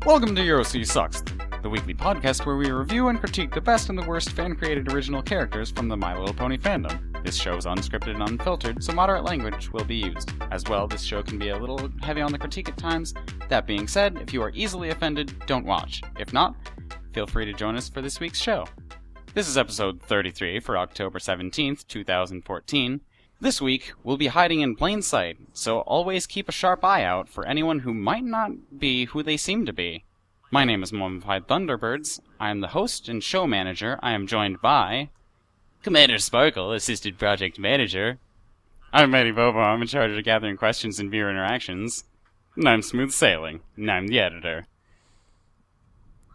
Welcome to Your OC Sucks, the weekly podcast where we review and critique the best and the worst fan-created original characters from the My Little Pony fandom. This show is unscripted and unfiltered, so moderate language will be used. As well, this show can be a little heavy on the critique at times. That being said, if you are easily offended, don't watch. If not, feel free to join us for this week's show. This is episode 33 for October 17th, 2014. This week, we'll be hiding in plain sight, so always keep a sharp eye out for anyone who might not be who they seem to be. My name is Mummified Thunderbirds. I am the host and show manager. I am joined by Commander Sparkle, Assistant Project Manager. I'm Matty Bobo. I'm in charge of gathering questions and viewer interactions. And I'm Smooth Sailing, and I'm the editor.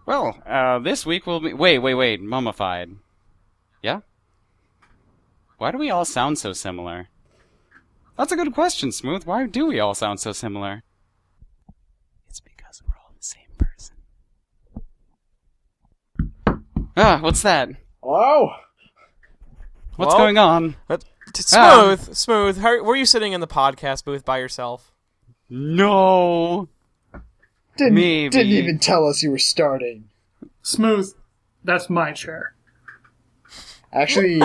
Well, this week we'll be... Wait, Mummified. Yeah? Why do we all sound so similar? That's a good question, Smooth. Why do we all sound so similar? It's because we're all the same person. Ah, what's that? Hello? What's going on? Smooth. Were you sitting in the podcast booth by yourself? No. Maybe. Didn't even tell us you were starting. Smooth. That's my chair. Actually,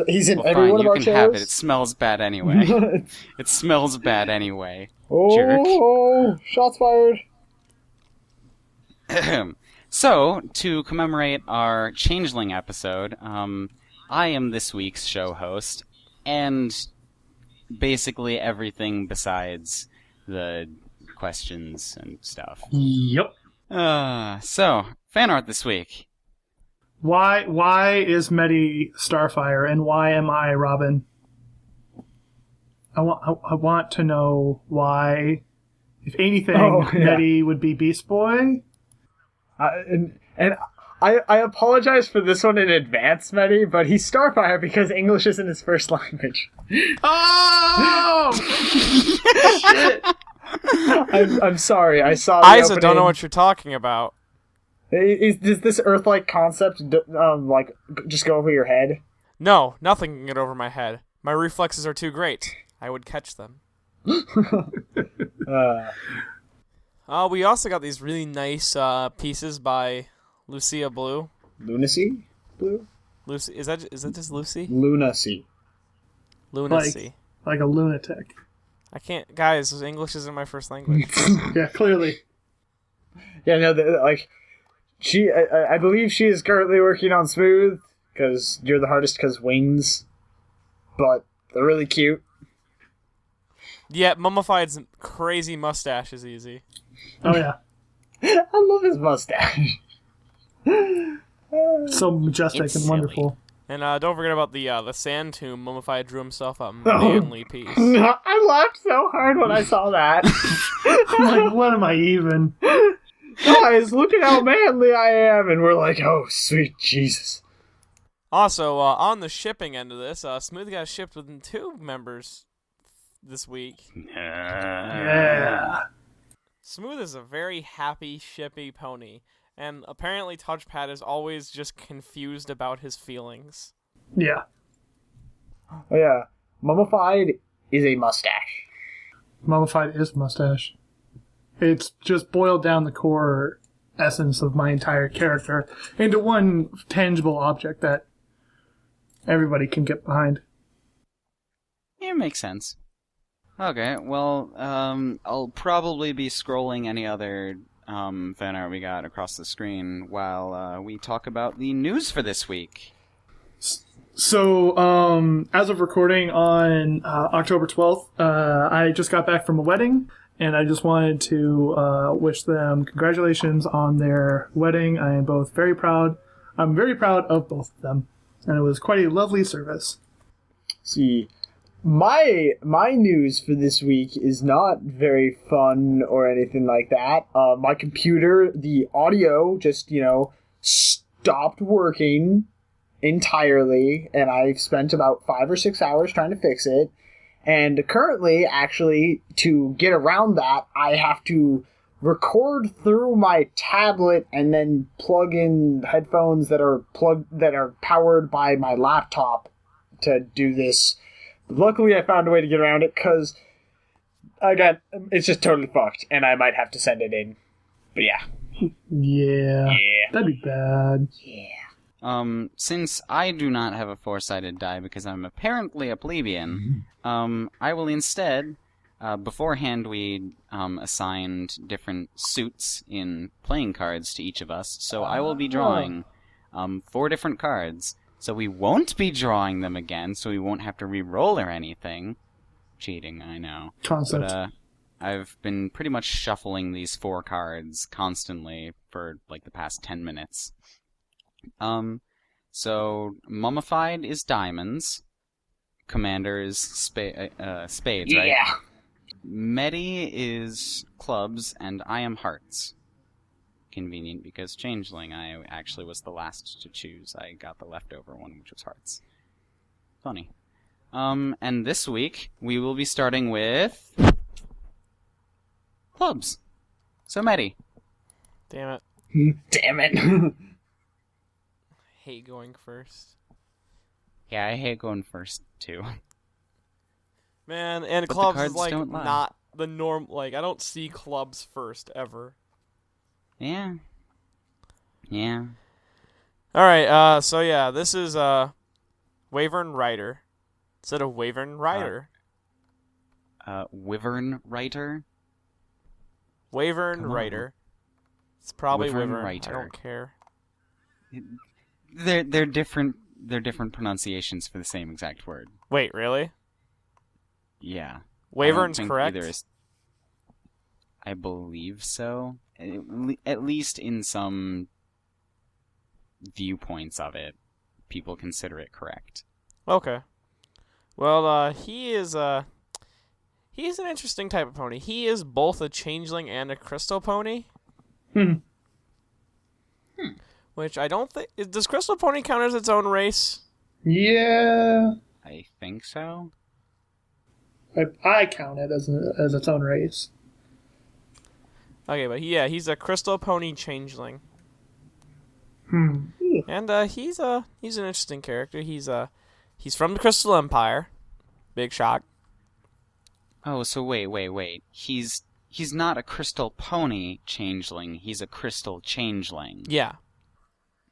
he's in every one of our chairs. You can chairs. have it. It smells bad anyway. It smells bad anyway. Oh, jerk. Shots fired. So, to commemorate our Changeling episode, I am this week's show host, and basically everything besides the questions and stuff. Yep. So, fan art this week. Why is Medi Starfire and why am I Robin? I want to know why. If anything, Medi would be Beast Boy. And I apologize for this one in advance, Medi, but he's Starfire because English isn't his first language. Oh! Shit! I'm sorry. I saw the Isa opening. don't know what you're talking about. Does this Earth-like concept just go over your head? No, nothing can get over my head. My reflexes are too great. I would catch them. We also got these really nice pieces by Lucia Blue. Lunacy? Blue? Lucy, is that just Lucy? Lunacy. Lunacy. Like a lunatic. I can't, guys. English isn't my first language. Yeah, clearly. Yeah, no, I believe she is currently working on Smooth, because you're the hardest because wings, but they're really cute. Yeah, Mummified's crazy mustache is easy. Oh, yeah. I love his mustache. So majestic It's and silly. wonderful. And don't forget about the sand tomb. Mummified drew himself a manly piece. I laughed so hard when I saw that. I'm like, what am I even? Guys, look at how manly I am. And we're like, oh, sweet Jesus. Also, on the shipping end of this, Smooth got shipped with 2 members this week. Yeah. Smooth is a very happy, shippy pony, and apparently Touchpad is always just confused about his feelings. Yeah. Oh, yeah. Mummified is a mustache. Mummified is mustache. It's just boiled down the core essence of my entire character into one tangible object that everybody can get behind. Yeah, makes sense. Okay, well, I'll probably be scrolling any other fan art we got across the screen while we talk about the news for this week. So, as of recording on October 12th, I just got back from a wedding, and I just wanted to wish them congratulations on their wedding. I am both very proud. I'm very proud of both of them, and it was quite a lovely service. See, my news for this week is not very fun or anything like that. My computer, the audio just, stopped working entirely, and I've spent about 5 or 6 hours trying to fix it. And currently, actually, to get around that, I have to record through my tablet and then plug in headphones that are powered by my laptop to do this. Luckily, I found a way to get around it because it's just totally fucked, and I might have to send it in. But yeah. Yeah. Yeah. That'd be bad. Since I do not have a four-sided die because I'm apparently a plebeian, I will instead, beforehand we assigned different suits in playing cards to each of us, so I will be drawing 4 different cards. So we won't be drawing them again, so we won't have to re-roll or anything. Cheating, I know. Concept. But I've been pretty much shuffling these 4 cards constantly for like the past 10 minutes. So Mummified is diamonds. Commander is spades, right? Yeah. Medi is clubs, and I am hearts. Convenient because Changeling, I actually was the last to choose. I got the leftover one, which was hearts. Funny. And this week, we will be starting with clubs. So Medi. Damn it. Damn it. Hate going first. Yeah, I hate going first, too. Man, and But the clubs cards is like don't lie. not the norm. Like, I don't see clubs first ever. Yeah. Yeah. Alright, so yeah, this is Wyvern Rider. Instead of Wyvern Rider. Wyvern Writer. Wyvern come on. Rider. It's probably Wyvern Wyvern. Rider. I don't care. They're different. They're different pronunciations for the same exact word. Wait, really? Yeah. Wyvern's I don't think correct? either is. I believe so. At least in some viewpoints of it, people consider it correct. Okay. Well, he's an interesting type of pony. He is both a changeling and a crystal pony. Which I don't think... Does crystal pony count as its own race? Yeah. I think so. I count it as its own race. Okay, but he's a crystal pony changeling. Hmm. And he's an interesting character. He's from the Crystal Empire. Big shock. Oh, so wait. He's not a crystal pony changeling. He's a crystal changeling. Yeah.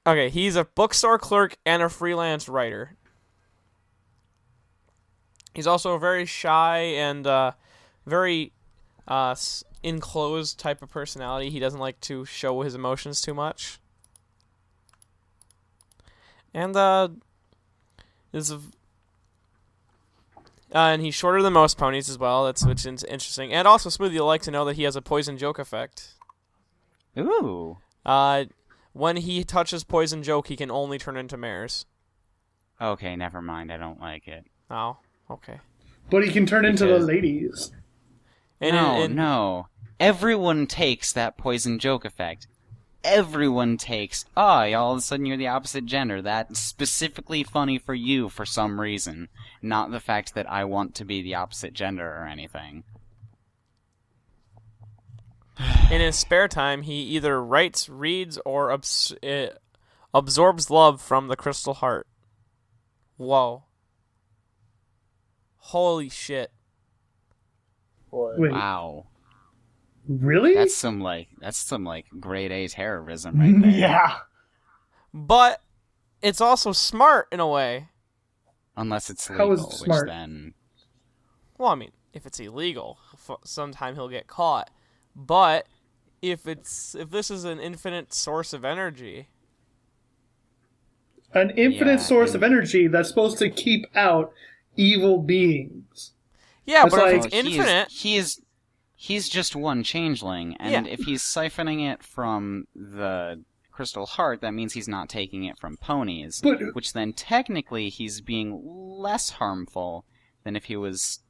Okay, he's a bookstore clerk and a freelance writer. He's also a very shy and very enclosed type of personality. He doesn't like to show his emotions too much. And and he's shorter than most ponies as well. Which is interesting. And also, Smooth, you'll like to know that he has a poison joke effect. Ooh. When he touches poison joke, he can only turn into mares. Okay, never mind. I don't like it. Oh, okay. But he can turn into the Because- ladies. And No. Everyone takes that poison joke effect. Everyone takes, all of a sudden you're the opposite gender. That's specifically funny for you for some reason. Not the fact that I want to be the opposite gender or anything. in his spare time, he either writes, reads, or absorbs love from the crystal heart. Whoa. Holy shit. Wait, Wow. really? That's some grade A terrorism right there. Yeah. But it's also smart in a way. Unless it's How legal, is it smart? which then... Well, I mean, if it's illegal, sometime he'll get caught. But if this is an infinite source of energy, An infinite Yeah, source of energy that's supposed to keep out evil beings. yeah, It's but like- if it's infinite, He's just one changeling, and Yeah. if he's siphoning it from the crystal heart, that means he's not taking it from ponies, But- which then technically he's being less harmful than if he was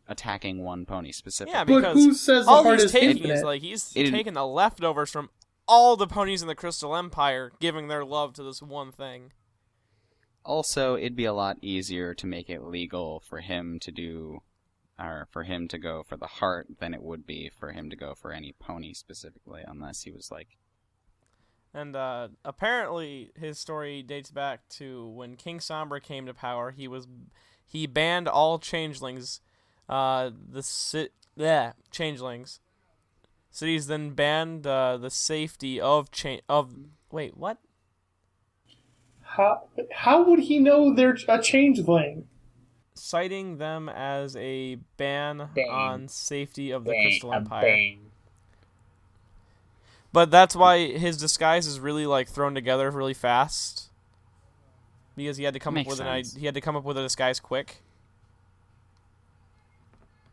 attacking one pony specifically. yeah, But because who says the all heart he's is taking infinite? is like he's It- taking the leftovers from all the ponies in the Crystal Empire, giving their love to this one thing. Also, it'd be a lot easier to make it legal for him to go for the heart than it would be for him to go for any pony specifically, unless he was like... And apparently, his story dates back to when King Sombra came to power. He banned all changelings, changelings. Cities then banned the safety of Wait, what? How would he know they're a changeling? Citing them as a ban on safety of the Crystal Empire. Bang. But that's why his disguise is really like thrown together really fast. Because he had to come up with he had to come up with a disguise quick.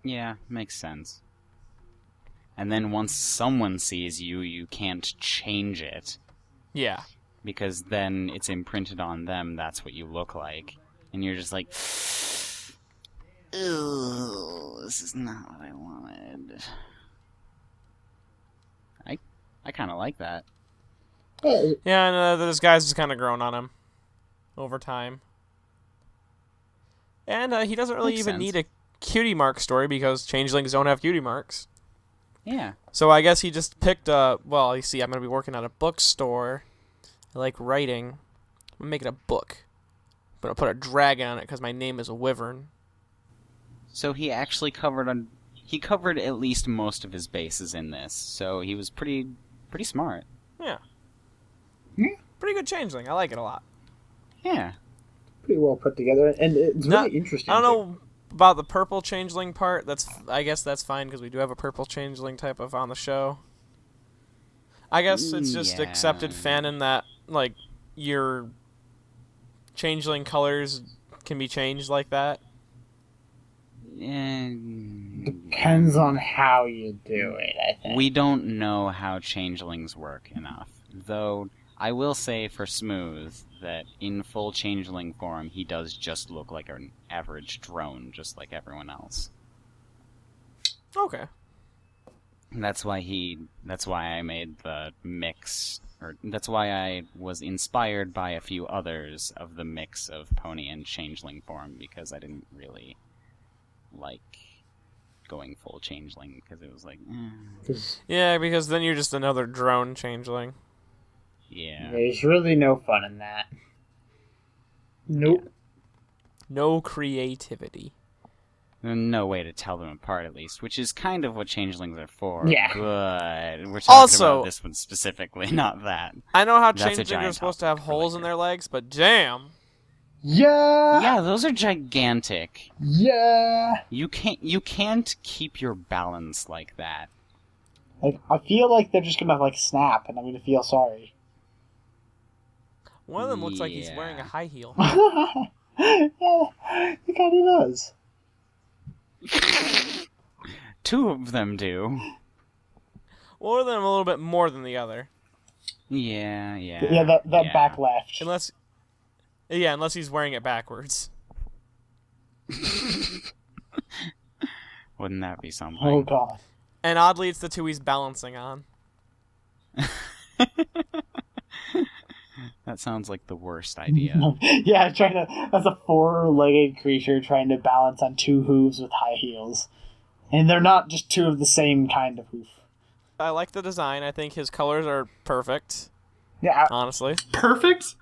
Yeah, makes sense. And then once someone sees you, you can't change it. Yeah. Because then it's imprinted on them, that's what you look like. And you're just like, ooh, this is not what I wanted. I kind of like that. Yeah, and the disguise has kind of grown on him over time. And he doesn't really Makes even sense. need a cutie mark story because changelings don't have cutie marks. Yeah. So I guess he just picked well, you see, I'm going to be working at a bookstore. I like writing. I'm going to make it a book. I'm going to put a dragon on it because my name is a wyvern. So he actually covered at least most of his bases in this. So he was pretty smart. Yeah. Yeah. Pretty good changeling. I like it a lot. Yeah. Pretty well put together, and it's really interesting. I don't know about the purple changeling part. I guess that's fine because we do have a purple changeling type of on the show. I guess it's just Yeah. accepted fanon that like your changeling colors can be changed like that. Depends on how you do it, I think. We don't know how changelings work enough. Though, I will say for Smooth that in full changeling form, he does just look like an average drone, just like everyone else. Okay. That's why I made the mix, or that's why I was inspired by a few others of the mix of pony and changeling form, because I didn't really like going full changeling, because it was like, Yeah, because then you're just another drone changeling. yeah. There's really no fun in that. Nope. No creativity. No way to tell them apart, at least, which is kind of what changelings are for. Yeah. But we're talking Also- about this one specifically, not that. I know how That's a changelings are giant supposed to have topic for holes in later. their legs, but damn. Yeah. Yeah, those are gigantic. Yeah. You can't keep your balance like that. Like, I feel like they're just gonna like snap, and I'm gonna feel sorry. One of them looks like he's wearing a Yeah. high heel. Yeah, it kind of does. Two of them do. One of them a little bit more than the other. Yeah. Yeah, that yeah. back left. Unless he's wearing it backwards. Wouldn't that be something? Oh god. And oddly, it's the two he's balancing on. That sounds like the worst idea. Yeah, that's a four-legged creature trying to balance on two hooves with high heels. And they're not just two of the same kind of hoof. I like the design. I think his colors are perfect, Yeah, honestly. Perfect?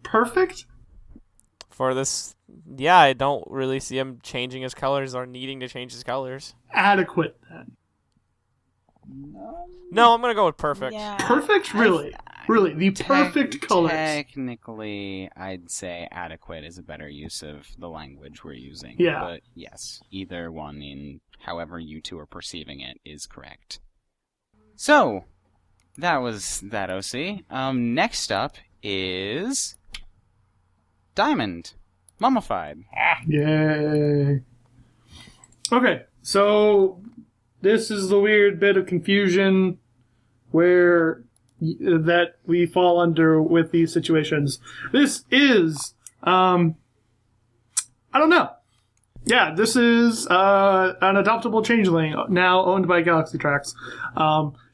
Perfect? For this, yeah, I don't really see him changing his colors or needing to change his colors. Adequate, then. No, I'm going to go with perfect. Perfect? Really? Really? The perfect colors. Technically, I'd say adequate is a better use of the language we're using. Yeah. But yes, either one in however you two are perceiving it is correct. So, that was that OC. Next up is Diamond, Mummified. Yay. Okay, so this is the weird bit of confusion where that we fall under with these situations. This is, I don't know. Yeah, this is an adoptable changeling now owned by Galaxy Tracks.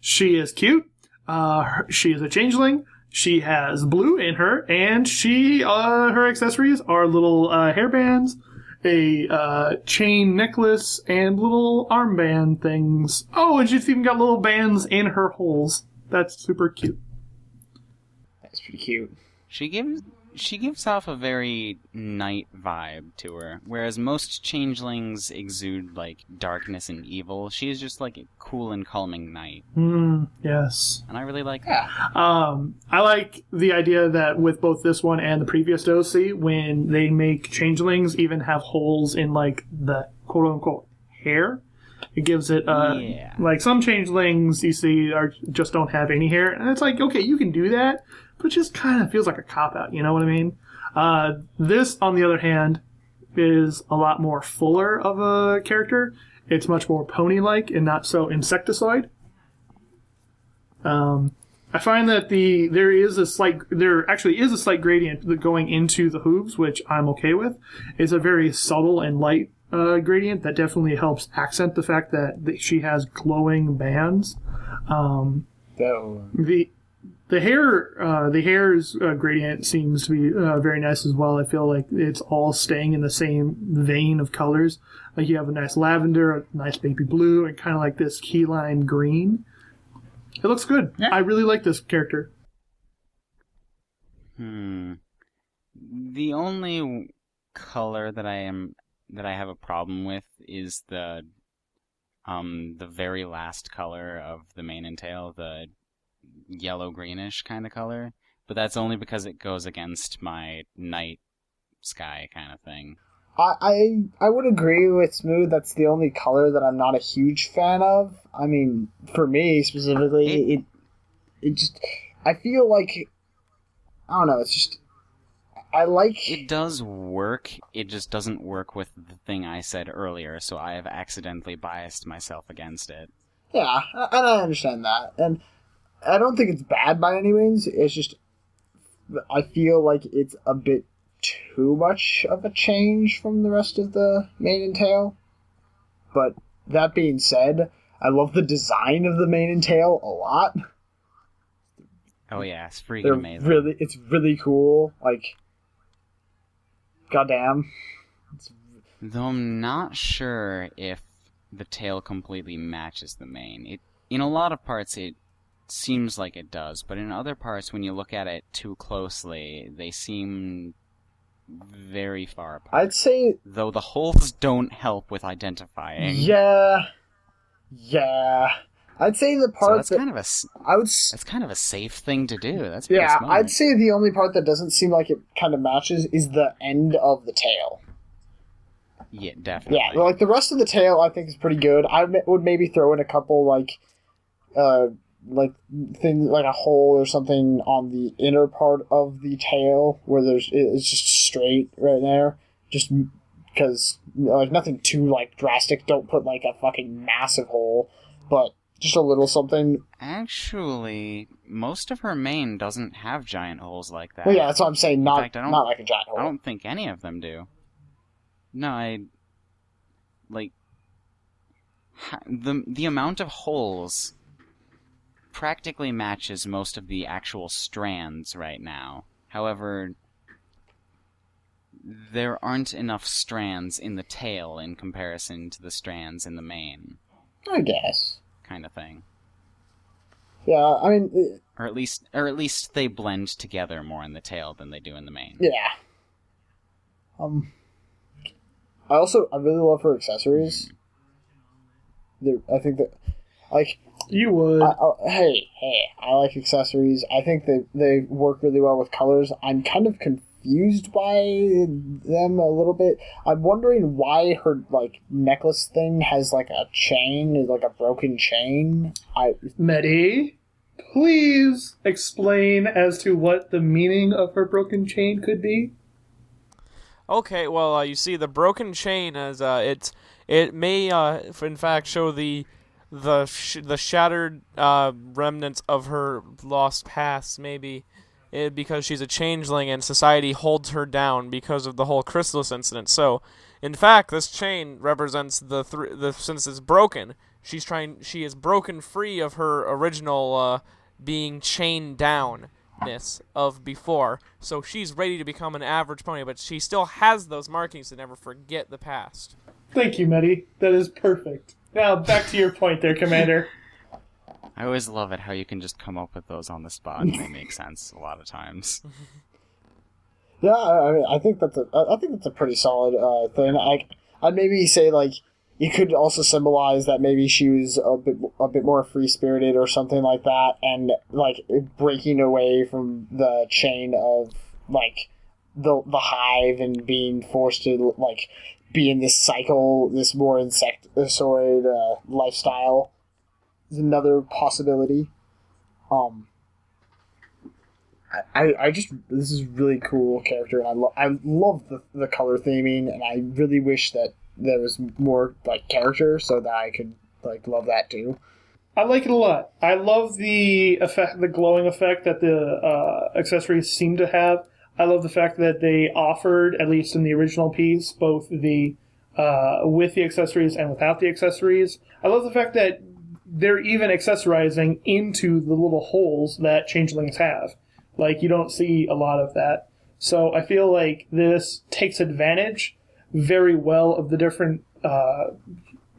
She is cute. She is a changeling. She has blue in her, and her accessories are little hairbands, a chain necklace, and little armband things. Oh, and she's even got little bands in her holes. That's super cute. that's pretty cute. She She gives off a very night vibe to her, whereas most changelings exude, like, darkness and evil. She is just, like, a cool and calming night. Yes. And I really like that. I like the idea that with both this one and the previous OC, when they make changelings even have holes in, like, the quote-unquote hair, it gives it, like, some changelings you see just don't have any hair, and it's like, okay, you can do that, but it just kind of feels like a cop-out, you know what I mean? This, on the other hand, is a lot more fuller of a character. It's much more pony-like and not so insectoid. I find that there actually is a slight gradient going into the hooves, which I'm okay with. It's a very subtle and light gradient that definitely helps accent the fact that she has glowing bands. The hair's gradient seems to be very nice as well. I feel like it's all staying in the same vein of colors. Like you have a nice lavender, a nice baby blue, and kind of like this key lime green. It looks good. Yeah. I really like this character. The only color that I have a problem with is the very last color of the mane and tail, the yellow-greenish kind of color, but that's only because it goes against my night sky kind of thing. I would agree with Smooth. That's the only color that I'm not a huge fan of. I mean, for me specifically, it just, I feel like, I don't know, it's just, I like... It does work, it just doesn't work with the thing I said earlier, so I have accidentally biased myself against it. Yeah, and I understand that, and I don't think it's bad by any means. It's just, I feel like it's a bit too much of a change from the rest of the mane and tail. But that being said, I love the design of the mane and tail a lot. Oh yeah, it's freaking amazing. It's really cool. Like, goddamn. Though I'm not sure if the tail completely matches the mane. In a lot of parts, it seems like it does, but in other parts, when you look at it too closely, they seem very far apart. I'd say... Though the holes don't help with identifying. Yeah. I'd say the part so that's kind of a safe thing to do. That's pretty smart. I'd say the only part that doesn't seem like it kind of matches is the end of the tail. Yeah, definitely. Yeah, like the rest of the tail I think is pretty good. I would maybe throw in a couple like things like a hole or something on the inner part of the tail where it's just straight right there. Just because like nothing too like drastic. Don't put like a fucking massive hole, but just a little something. Actually, most of her mane doesn't have giant holes like that. Well, yeah, that's what I'm saying. Not like a giant hole. I don't think any of them do. No, the amount of holes practically matches most of the actual strands right now. However, there aren't enough strands in the tail in comparison to the strands in the mane. I guess. Kind of thing. Yeah, I mean... Or at least they blend together more in the tail than they do in the mane. Yeah. I really love her accessories. I think that, like... You would. Hey, I like accessories. I think they work really well with colors. I'm kind of confused by them a little bit. I'm wondering why her, like, necklace thing has, like, a chain, like a broken chain. Medi, please explain as to what the meaning of her broken chain could be. Okay, well, you see, the broken chain is it may in fact show the shattered remnants of her lost past, maybe because she's a changeling and society holds her down because of the whole chrysalis incident. So, in fact, this chain represents since it's broken, she is broken free of her original being chained down of before, so she's ready to become an average pony, but she still has those markings to never forget the past. Thank you, Medi. That is perfect. Now, back to your point there, Commander. I always love it how you can just come up with those on the spot and they make sense a lot of times. Yeah, I think that's a pretty solid thing. I'd maybe say like it could also symbolize that maybe she was a bit more free spirited or something like that, and like breaking away from the chain of like the hive and being forced to like be in this cycle, this more insectoid lifestyle is another possibility. I just this is really cool character, and I love the color theming, and I really wish that there was more like character so that I could like love that too. I like it a lot. I love the effect, the glowing effect that the accessories seem to have. I love the fact that they offered, at least in the original piece, both the with the accessories and without the accessories. I love the fact that they're even accessorizing into the little holes that changelings have. Like, you don't see a lot of that. So I feel like this takes advantage very well of the different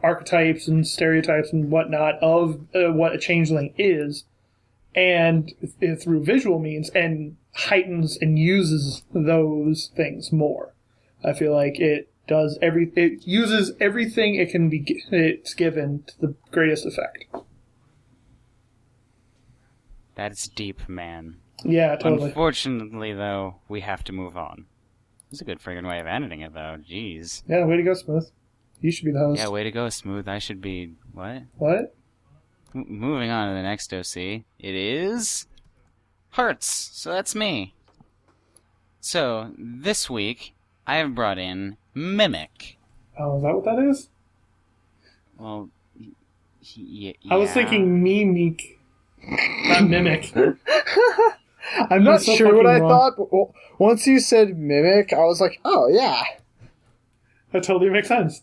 archetypes and stereotypes and whatnot of what a changeling is, and through visual means, and heightens and uses those things more. I feel like it uses everything it's given to the greatest effect. That's deep, man. Yeah, totally. Unfortunately, though, we have to move on. It's a good friggin' way of ending it, though. Jeez. Yeah, way to go, Smooth. You should be the host. Yeah, way to go, Smooth. I should be... What? What? Moving on to the next OC. It is... Hearts. So that's me. So, this week, I have brought in Mimic. Oh, is that what that is? Well, yeah. I was thinking Mimic, not Mimic. I'm not so sure what I fucking thought, but once you said mimic, I was like, oh yeah. That totally makes sense.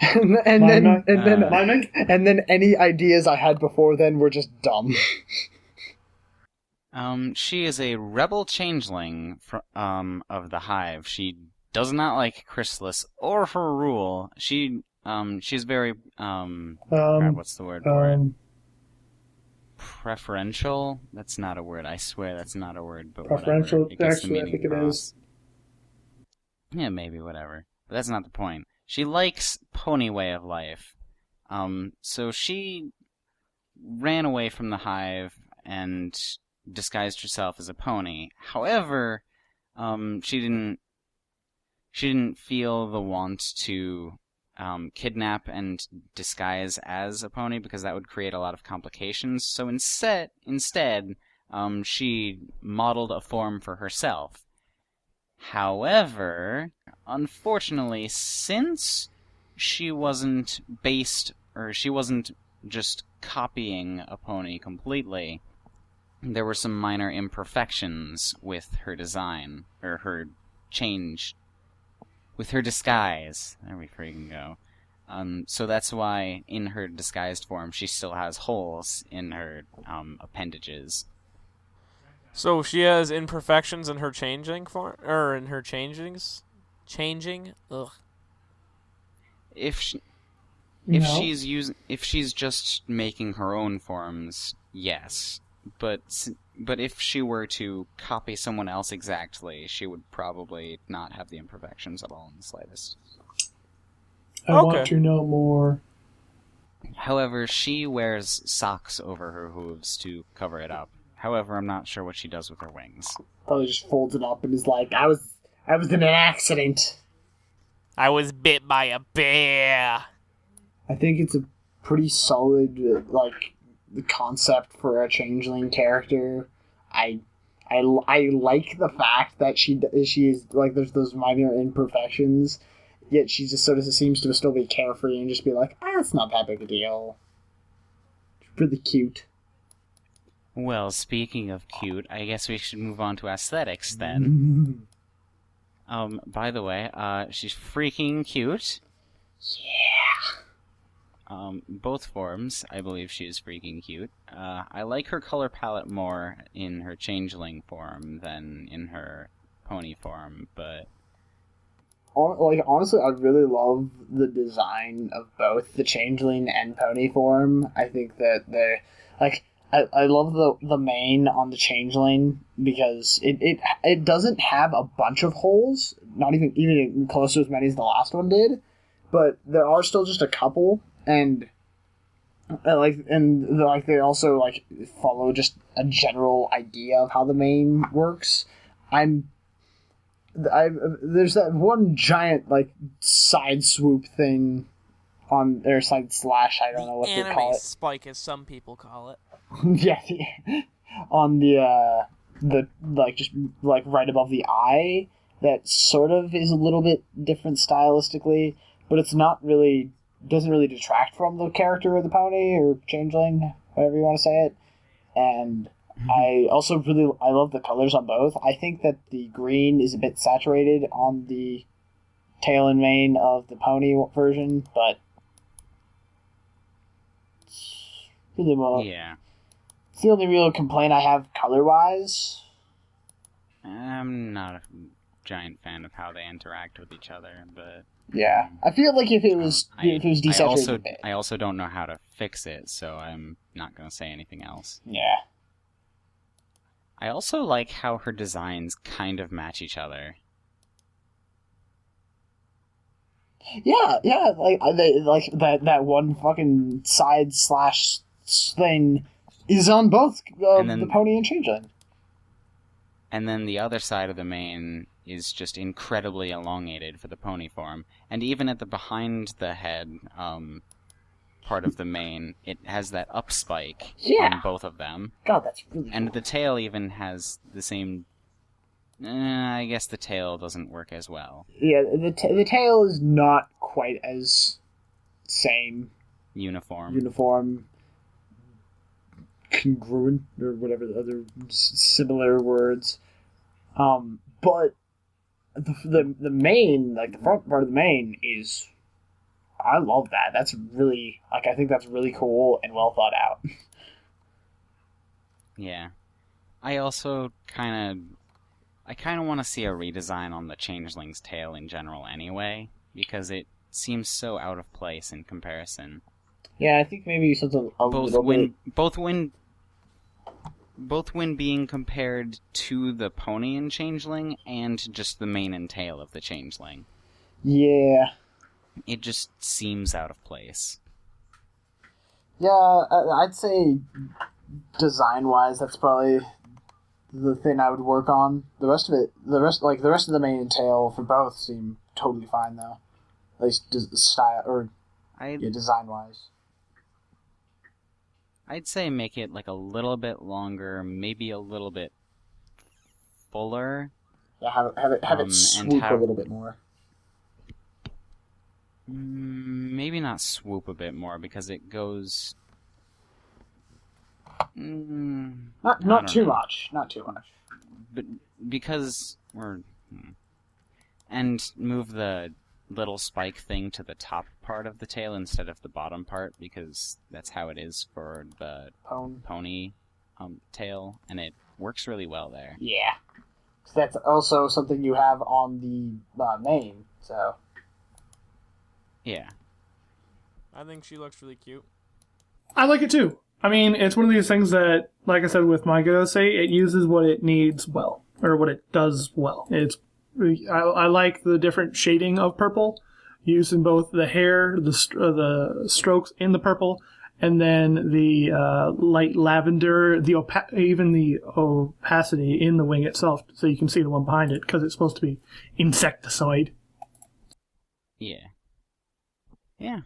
and then any ideas I had before then were just dumb. She is a rebel changeling of the Hive. She does not like Chrysalis or her rule. She's very what's the word for it? Preferential? That's not a word. I swear that's not a word. But preferential. Whatever. Actually, I think it is. Yeah, maybe whatever. But that's not the point. She likes pony way of life. So she ran away from the Hive and disguised herself as a pony. However, she didn't feel the want to kidnap and disguise as a pony because that would create a lot of complications. So instead, she modeled a form for herself. However, unfortunately, since she wasn't just copying a pony completely, there were some minor imperfections with her design, or her change, with her disguise. There we freaking go. So that's why, in her disguised form, she still has holes in her appendages. So she has imperfections in her changing form, or in her changings? Changing? Ugh. If she's just making her own forms, yes. But if she were to copy someone else exactly, she would probably not have the imperfections at all in the slightest. I want to know more. However, she wears socks over her hooves to cover it up. However, I'm not sure what she does with her wings. Probably just folds it up and is like, I was in an accident. I was bit by a bear. I think it's a pretty solid, the concept for a changeling character. I like the fact that she is like there's those minor imperfections, yet she just sort of seems to still be carefree and just be like, it's not that big a deal. It's really cute. Well, speaking of cute, I guess we should move on to aesthetics then. By the way, she's freaking cute. Yeah. Both forms, I believe she is freaking cute. I like her color palette more in her changeling form than in her pony form, but... honestly, I really love the design of both the changeling and pony form. I think that they're, I love the mane on the changeling because it doesn't have a bunch of holes, not even close to as many as the last one did, but there are still just a couple, and they also like follow just a general idea of how the mane works. There's that one giant like side swoop thing on their side slash. I don't know what they call it. Spike, as some people call it. Yeah, on the like just like right above the eye, that sort of is a little bit different stylistically, but it's not really doesn't really detract from the character of the pony or changeling, however you want to say it. And I also I love the colors on both. I think that the green is a bit saturated on the tail and mane of the pony version, but really well. Yeah. It's the only real complaint I have color-wise. I'm not a giant fan of how they interact with each other, but yeah, I feel like if it was desaturated a bit. I also don't know how to fix it, so I'm not going to say anything else. Yeah. I also like how her designs kind of match each other. Yeah, like that one fucking side slash thing is on both the pony and changeling. And then the other side of the mane is just incredibly elongated for the pony form. And even at the behind the head part of the mane, it has that up spike on both of them. God, that's really And cool. the tail even has the same... I guess the tail doesn't work as well. Yeah, the tail is not quite as same. Uniform. Congruent, or whatever the other similar words. But the main, like the front part of the mane is... I love that. That's really... Like, I think that's really cool and well thought out. Yeah. I also kind of want to see a redesign on the changeling's tail in general anyway, because it seems so out of place in comparison. Yeah, I think maybe something both when being compared to the pony and changeling and just the mane and tail of the changeling. Yeah. It just seems out of place. Yeah, I'd say design-wise, that's probably the thing I would work on. The rest of the mane and tail for both seem totally fine though. At least style or design-wise. I'd say make it like a little bit longer, maybe a little bit fuller. Yeah, have it swoop a little bit more. Maybe not swoop a bit more because it goes. Not too much. Not too much. But because and move the little spike thing to the top part of the tail instead of the bottom part, because that's how it is for the pony tail, and it works really well there. Yeah. That's also something you have on the mane, so... Yeah. I think she looks really cute. I like it too. I mean, it's one of these things that, like I said with My Little Pony, it uses what it needs well, or what it does well. I like the different shading of purple, used in both the hair, the strokes in the purple, and then the light lavender, even the opacity in the wing itself, so you can see the one behind it, because it's supposed to be insecticide. Yeah. Yeah.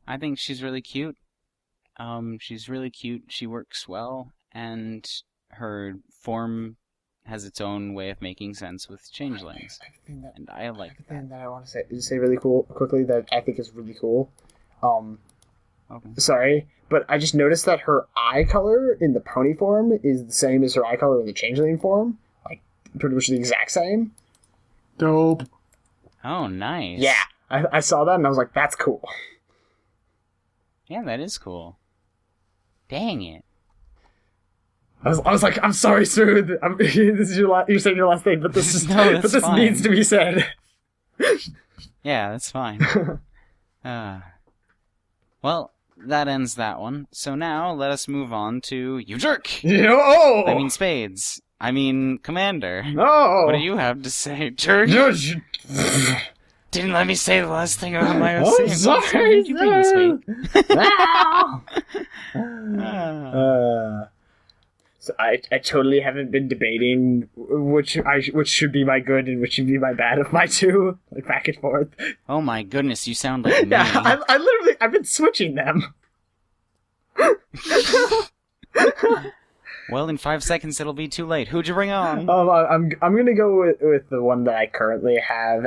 I think she's really cute. She works well, and her form has its own way of making sense with changelings. And I like that. Thing that I want to say really cool quickly that I think is really cool. Okay. Sorry, but I just noticed that her eye color in the pony form is the same as her eye color in the changeling form. Like, pretty much the exact same. Dope. Oh, nice. Yeah, I saw that and I was like, that's cool. Yeah, that is cool. Dang it. I was like, I'm sorry, sir. This is you're saying your last thing, but this fine. Needs to be said. Yeah, that's fine. Well, that ends that one. So now let us move on to you jerk. Oh! I mean spades. I mean commander. No! What do you have to say, jerk? Didn't let me say the last thing about my OC. Oh, sorry, You being sweet. So I totally haven't been debating which should be my good and which should be my bad of my two, like back and forth. Oh my goodness, you sound like me. Yeah, I've been switching them. Well, in 5 seconds it'll be too late. Who'd you bring on? I'm gonna go with the one that I currently have.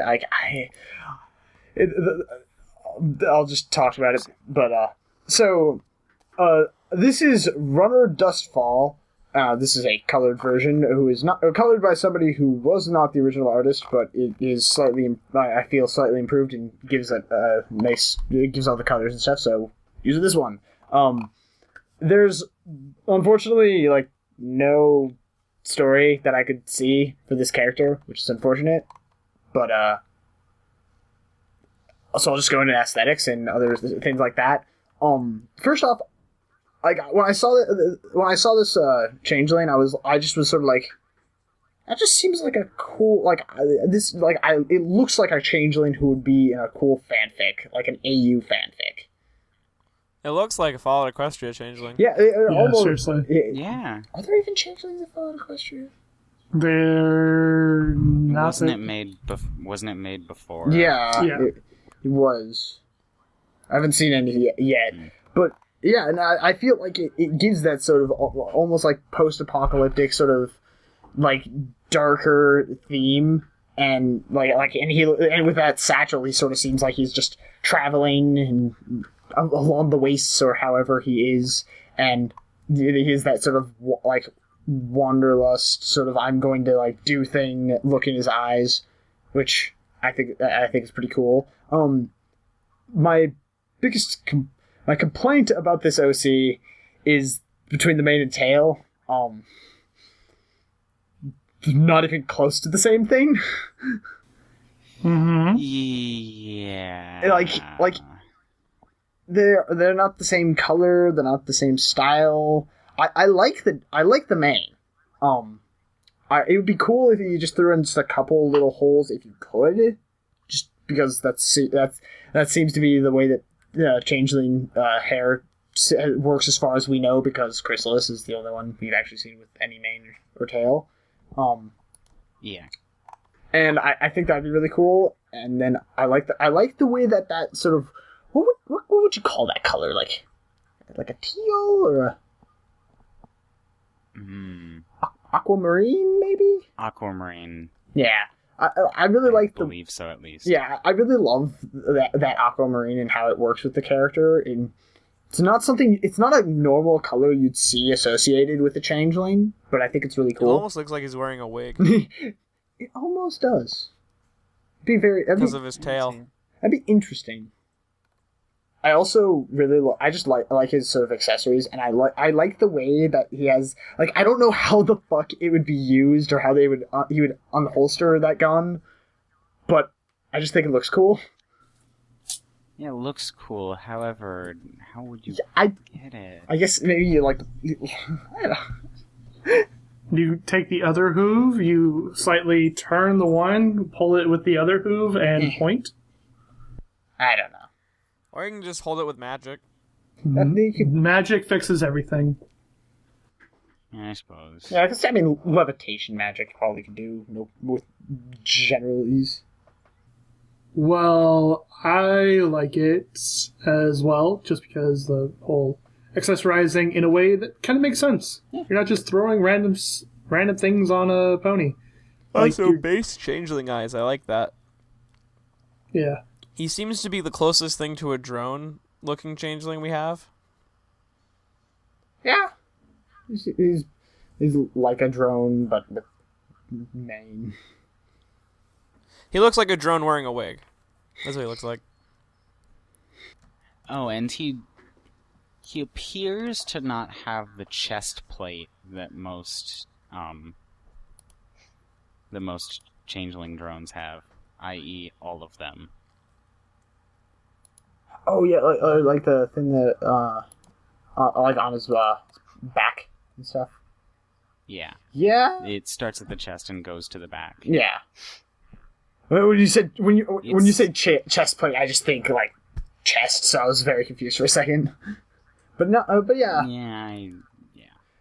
I'll just talk about it. But this is Runner Dustfall. This is a colored version who is not colored by somebody who was not the original artist, but it is slightly, I feel, slightly improved and gives it nice. It gives all the colors and stuff. So use this one. There's unfortunately like no story that I could see for this character, which is unfortunate. But so I'll just go into aesthetics and other things like that. First off, like when I saw this changeling, I just was sort of like, that just seems like a cool it looks like a changeling who would be in a cool fanfic, like an AU fanfic. It looks like a Fallout Equestria changeling. Yeah, almost. Seriously. Yeah. Are there even changelings in Fallout Equestria? They're not. Wasn't it made before? Yeah. Yeah. It was. I haven't seen any yet, but yeah, and I feel like it gives that sort of almost like post-apocalyptic sort of like darker theme, and and with that satchel, he sort of seems like he's just traveling and along the wastes or however he is, and he has that sort of like wanderlust sort of I'm going to like do thing look in his eyes, which I think is pretty cool. My biggest my complaint about this OC is between the mane and tail. Not even close to the same thing. Mm-hmm. Yeah. Like they're not the same color. They're not the same style. I like the mane. It would be cool if you just threw in just a couple little holes if you could, just because that seems to be the way that changeling hair works as far as we know, because Chrysalis is the only one we've actually seen with any mane or tail. Yeah. And I think that'd be really cool. And then I like the way that sort of what would you call that color, like a teal or a aquamarine maybe? Aquamarine. Yeah. I really like I believe so, at least. Yeah, I really love that aquamarine and how it works with the character. And it's not a normal color you'd see associated with the changeling, but I think it's really It cool. almost looks like he's wearing a wig It almost does. because of his tail. That'd be interesting. I also really I just like his sort of accessories, and I like the way that he has, like, I don't know how the fuck it would be used or how he would unholster that gun, but I just think it looks cool. Yeah, it looks cool. However, how would you get it? I guess maybe you like. I don't know. You take the other hoove, you slightly turn the one, pull it with the other hoove, and point. I don't know. Or you can just hold it with magic. Magic fixes everything. Yeah, I suppose. Yeah, because I mean, levitation magic probably could do with general ease. Well, I like it as well, just because the whole accessorizing in a way that kind of makes sense. Yeah. You're not just throwing random things on a pony. Also, base changeling eyes. I like that. Yeah. He seems to be the closest thing to a drone-looking changeling we have. Yeah. He's like a drone, but with mane. He looks like a drone wearing a wig. That's what he looks like. Oh, and he appears to not have the chest plate that most changeling drones have, i.e. all of them. Oh yeah, like the thing that like on his back and stuff. Yeah. Yeah. It starts at the chest and goes to the back. Yeah. When you say chest plate, I just think like chest, so I was very confused for a second. But no, but yeah. Yeah.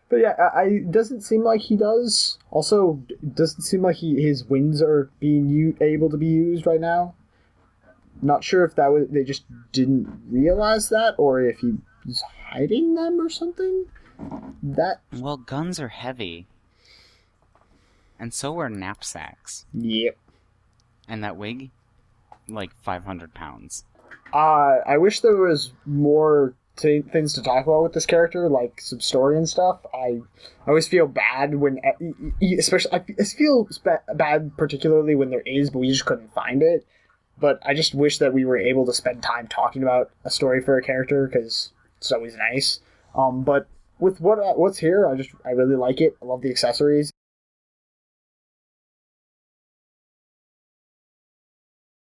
But yeah, I doesn't seem like he does. Also, doesn't seem like his wings are being able to be used right now. Not sure if they just didn't realize that, or if he was hiding them or something. Well, guns are heavy, and so are knapsacks. Yep. And that wig, like 500 pounds. I wish there was more things to talk about with this character, like some story and stuff. I always feel bad when, especially, I feel bad particularly when there is, but we just couldn't find it. But I just wish that we were able to spend time talking about a story for a character, because it's always nice. But with what's here, I really like it. I love the accessories.